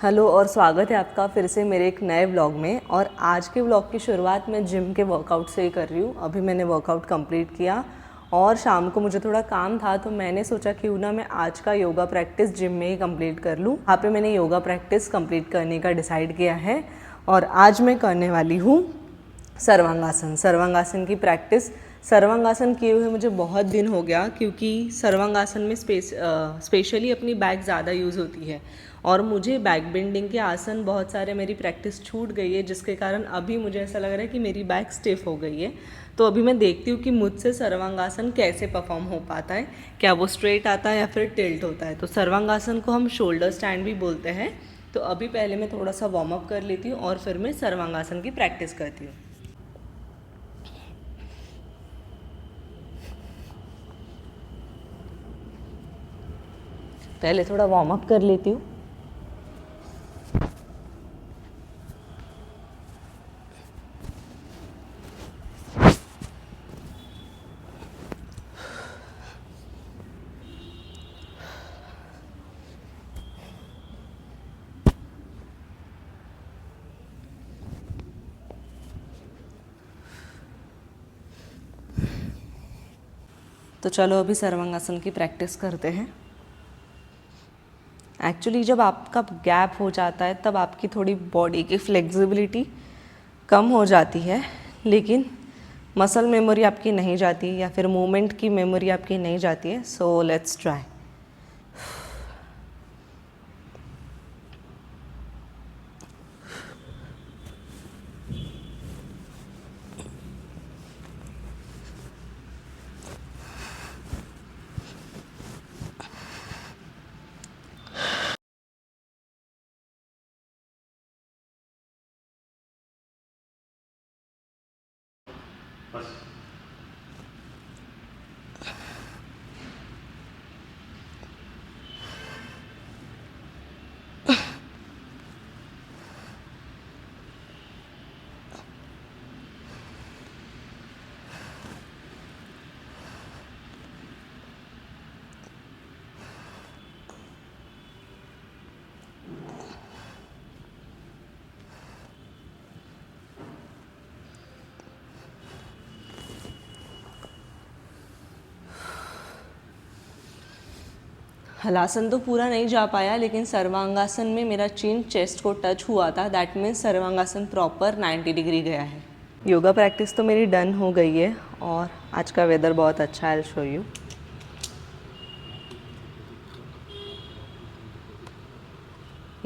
Hello और स्वागत है आपका फिर से मेरे एक नए व्लॉग में। और आज के व्लॉग की शुरुआत मैं जिम के वर्कआउट से ही कर रही हूँ। अभी मैंने वर्कआउट कंप्लीट किया और शाम को मुझे थोड़ा काम था तो मैंने सोचा क्यों ना मैं आज का योगा प्रैक्टिस जिम में ही कंप्लीट कर लूँ। यहाँ पे मैंने योगा प्रैक्टिस कंप्लीट करने का डिसाइड किया है और आज मैं करने वाली हूँ सर्वांगासन। सर्वांगासन की प्रैक्टिस सर्वांगासन किए हुए मुझे बहुत दिन हो गया, क्योंकि सर्वांगासन में स्पेशली अपनी बैक ज़्यादा यूज़ होती है और मुझे बैक बेंडिंग के आसन बहुत सारे मेरी प्रैक्टिस छूट गई है, जिसके कारण अभी मुझे ऐसा लग रहा है कि मेरी बैक स्टिफ हो गई है। तो अभी मैं देखती हूँ कि मुझसे सर्वांगासन कैसे परफॉर्म हो पाता है, क्या वो स्ट्रेट आता है या फिर टिल्ट होता है। तो सर्वांगासन को हम शोल्डर स्टैंड भी बोलते हैं। तो अभी पहले मैं थोड़ा सा वार्म अप कर लेती हूँ और फिर मैं सर्वांगासन की प्रैक्टिस करती हूँ। पहले थोड़ा वार्म अप कर लेती हूँ। तो चलो अभी सर्वांगासन की प्रैक्टिस करते हैं। एक्चुअली जब आपका गैप हो जाता है तब आपकी थोड़ी बॉडी की फ्लेक्सिबिलिटी कम हो जाती है, लेकिन मसल मेमोरी आपकी नहीं जाती या फिर मूवमेंट की मेमोरी आपकी नहीं जाती है। So let's try. हलासन तो पूरा नहीं जा पाया, लेकिन सर्वांगासन में मेरा चिन चेस्ट को टच हुआ था। That means sarvangasana proper 90 degree गया है। योगा प्रैक्टिस तो मेरी डन हो गई है और आज का वेदर बहुत अच्छा है। I will show you.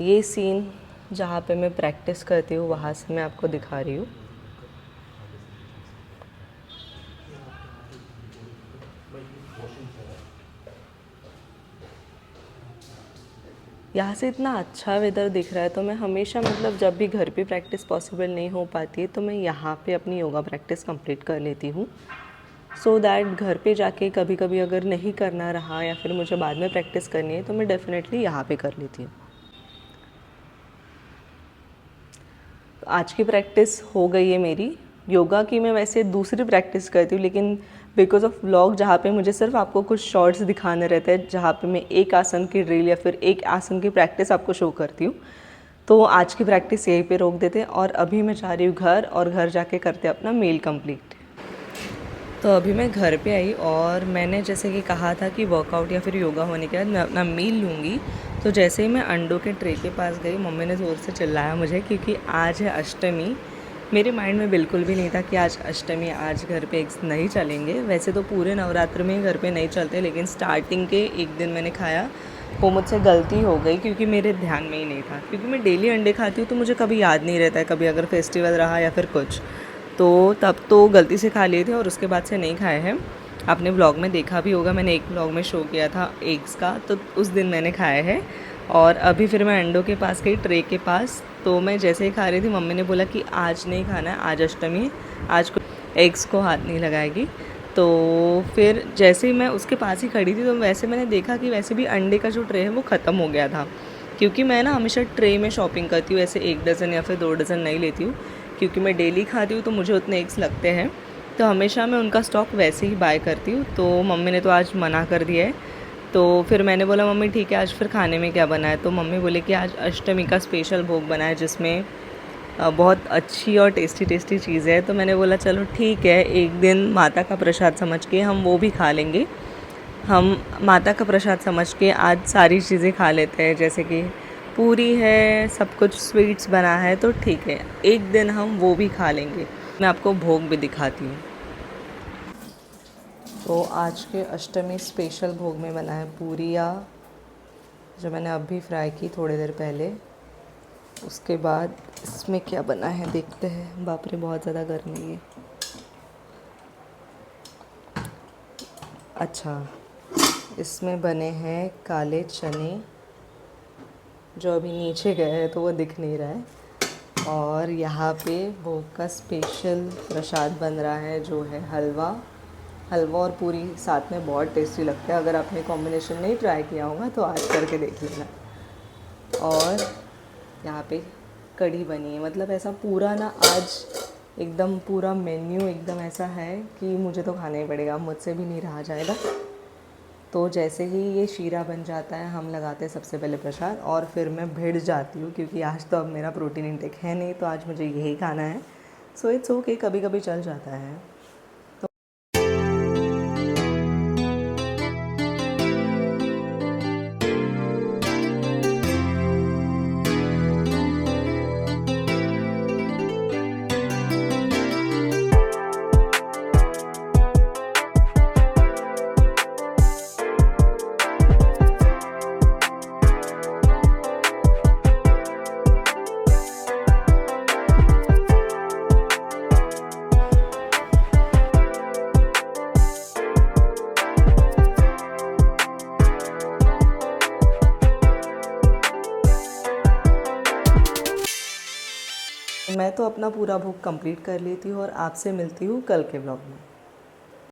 ये सीन जहाँ पे मैं प्रैक्टिस करती हूँ वहाँ से मैं आपको दिखा रही हूँ। यहाँ से इतना अच्छा वेदर दिख रहा है, तो मैं हमेशा जब भी घर पे प्रैक्टिस पॉसिबल नहीं हो पाती है तो मैं यहाँ पे अपनी योगा प्रैक्टिस कंप्लीट कर लेती हूँ, सो दैट घर पे जाके कभी कभी अगर नहीं करना रहा या फिर मुझे बाद में प्रैक्टिस करनी है तो मैं डेफिनेटली यहाँ पे कर लेती हूँ। तो आज की प्रैक्टिस हो गई है मेरी। योगा की मैं वैसे दूसरी प्रैक्टिस करती हूँ, लेकिन बिकॉज ऑफ व्लॉग जहाँ पे मुझे सिर्फ आपको कुछ शॉर्ट्स दिखाने रहते हैं, जहाँ पे मैं एक आसन की ड्रिल या फिर एक आसन की प्रैक्टिस आपको शो करती हूँ, तो आज की प्रैक्टिस यहीं पे रोक देते हैं। और अभी मैं जा रही हूँ घर, और घर जाके करते अपना मील कंप्लीट। तो अभी मैं घर पे आई और मैंने जैसे कि कहा था कि वर्कआउट या फिर योगा होने के बाद मैं अपना मील लूँगी। तो जैसे ही मैं अंडों के ट्रे के पास गई, मम्मी ने ज़ोर से चिल्लाया मुझे, क्योंकि आज है अष्टमी। मेरे माइंड में बिल्कुल भी नहीं था कि आज अष्टमी, आज घर पे एग्स नहीं चलेंगे। वैसे तो पूरे नवरात्र में घर पे नहीं चलते, लेकिन स्टार्टिंग के एक दिन मैंने खाया, वो मुझसे गलती हो गई क्योंकि मेरे ध्यान में ही नहीं था। क्योंकि मैं डेली अंडे खाती हूँ तो मुझे कभी याद नहीं रहता है, कभी अगर फेस्टिवल रहा या फिर कुछ, तो तब तो गलती से खा लिए थे और उसके बाद से नहीं खाए हैं। आपने ब्लॉग में देखा भी होगा, मैंने एक ब्लॉग में शो किया था एग्स का, तो उस दिन मैंने खाया है। और अभी फिर मैं अंडों के पास गई, ट्रे के पास, तो मैं जैसे ही खा रही थी मम्मी ने बोला कि आज नहीं खाना है, आज अष्टमी है, आज को एग्स को हाथ नहीं लगाएगी। तो फिर जैसे ही मैं उसके पास ही खड़ी थी तो वैसे मैंने देखा कि वैसे भी अंडे का जो ट्रे है वो ख़त्म हो गया था। क्योंकि मैं ना हमेशा ट्रे में शॉपिंग करती हूँ, ऐसे 1 डज़न या फिर 2 डज़न नहीं लेती हूँ, क्योंकि मैं डेली खाती हूँ तो मुझे उतने एग्स लगते हैं, तो हमेशा मैं उनका स्टॉक वैसे ही बाय करती हूँ। तो मम्मी ने तो आज मना कर दिया है, तो फिर मैंने बोला मम्मी ठीक है आज फिर खाने में क्या बना है, तो मम्मी बोले कि आज अष्टमी का स्पेशल भोग बना है जिसमें बहुत अच्छी और टेस्टी टेस्टी चीज़ है। तो मैंने बोला चलो ठीक है, एक दिन माता का प्रसाद समझ के हम वो भी खा लेंगे। हम माता का प्रसाद समझ के आज सारी चीज़ें खा लेते हैं, जैसे कि पूरी है, सब कुछ स्वीट्स बना है, तो ठीक है एक दिन हम वो भी खा लेंगे। मैं आपको भोग भी दिखाती हूँ। तो आज के अष्टमी स्पेशल भोग में बना है पूरियाँ, जो मैंने अभी फ्राई की थोड़ी देर पहले। उसके बाद इसमें क्या बना है देखते हैं। बाप रे बहुत ज़्यादा गर्मी है। अच्छा, इसमें बने हैं काले चने, जो अभी नीचे गए हैं तो वो दिख नहीं रहा है। और यहाँ पे भोग का स्पेशल प्रसाद बन रहा है जो है हलवा और पूरी साथ में बहुत टेस्टी लगता है। अगर आपने कॉम्बिनेशन नहीं ट्राई किया होगा तो आज करके देख लेना। और यहाँ पे कढ़ी बनी है, मतलब ऐसा पूरा ना आज एकदम पूरा मेन्यू एकदम ऐसा है कि मुझे तो खाना ही पड़ेगा, मुझसे भी नहीं रहा जाएगा। तो जैसे ही ये शीरा बन जाता है हम लगाते हैं सबसे पहले प्रसाद, और फिर मैं भिड़ जाती हूँ क्योंकि आज तो अब मेरा प्रोटीन इंटेक है नहीं, तो आज मुझे यही खाना है। सो इट्स ओके, कभी कभी चल जाता है। मैं तो अपना पूरा भोग कंप्लीट कर लेती हूँ और आपसे मिलती हूँ कल के ब्लॉग में।